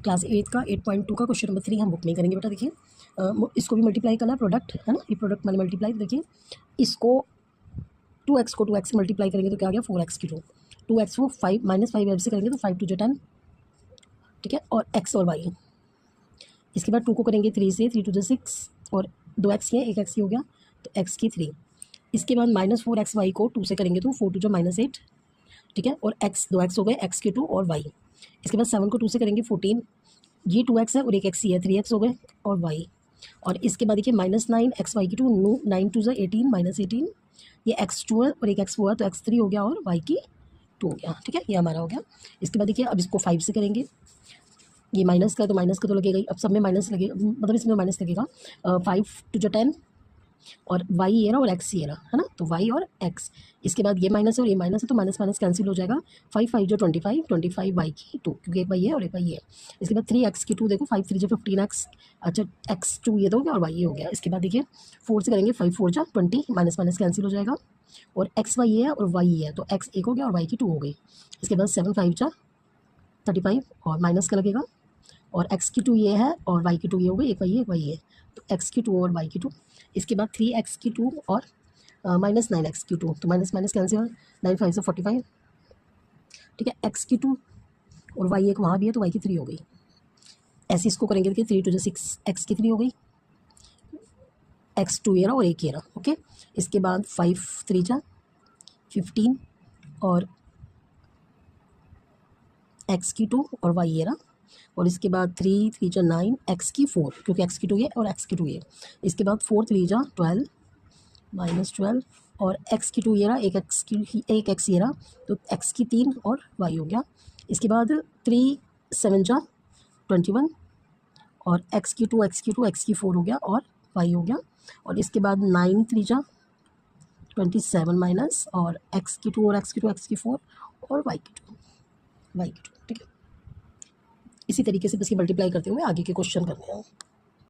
Class 8 का 8.2 का question number 3 हम बुक में करेंगे बेटा। देखिए इसको भी मल्टीप्लाई करना है, प्रोडक्ट है ना, ये प्रोडक्ट मैंने मल्टीप्लाई। देखिए इसको 2x को 2x से मल्टीप्लाई करेंगे तो क्या आ गया 4x की 2x को 5 -5 से करेंगे तो 5 2 10, ठीक है, और x और y। इसके बाद 2 को करेंगे 3 से, 3 2 6 और 2x ये 1x ही हो गया तो x की 3। इसके बाद -4xy को 2 से करेंगे तो 4 2 -8, ठीक है, और x 2x हो गए, x के 2 और y। इसके बाद 7 को 2 से करेंगे 14, ये 2x है और एक x ही है, 3x हो गए और y। और इसके बाद देखिए -9xy की 2, 9 2 18 -18, ये x2 है और एक x हुआ तो x3 हो गया और y की 2 हो गया, ठीक है, ये हमारा हो गया। इसके बाद देखिए अब इसको 5 से करेंगे, ये माइनस का तो लगेगा ही, अब सब में माइनस लगेगा, मतलब इसमें माइनस लगेगा। 5 2 10 और y ये रहा और x ये रहा, है ना, तो y और x। इसके बाद ये माइनस है और ये माइनस है तो माइनस माइनस कैंसिल हो जाएगा। 5 5 जो 25, 25 y की 2, क्योंकि एक y है और एक y है। इसके बाद 3x की 2, देखो 5 3 जो 15x, अच्छा x2 ये तो हो गया और y ये हो गया। इसके बाद देखिए 4 से करेंगे, 5 4 जा 20, माइनस माइनस कैंसिल हो जाएगा और x y ये है और y ये है तो x 1 हो गया और y की 2 हो गई। इसके बाद 7 5 जा 35 और माइनस का लगेगा और x की 2 ये है और y की 2 ये हो गई, एक y है तो x की 2 और y की 2। इसके बाद 3x की 2 और -9x की 2, तो माइनस माइनस कैंसिल, 9 5 से 45, ठीक है, x की 2 और y एक वहाँ भी है तो y की 3 हो गई। ऐसे इसको करेंगे देखिए 3 2 6, x की 3 हो गई, x2 ये रहा और एक ये रहा, ओके। इसके बाद 5 3 जा 15 और x की 2 और y ये रहा, और इसके बाद 3 3 जा 9, x की 4, क्योंकि x की 2 ये और x की 2 ये। इसके बाद 4 3 जा 12 -12 और x की 2 ये रहा, एक x ये रहा तो x की 3 और y हो गया। इसके बाद 3 7 जा 21 और x की 2 x की 4 हो गया और y हो गया। और इसके बाद 9 3 जा 27 माइनस और x की 2 और x की 4 और y की 2, ठीक है। इसी तरीके से बस ये मल्टीप्लाई करते हुए आगे के क्वेश्चन करने हैं।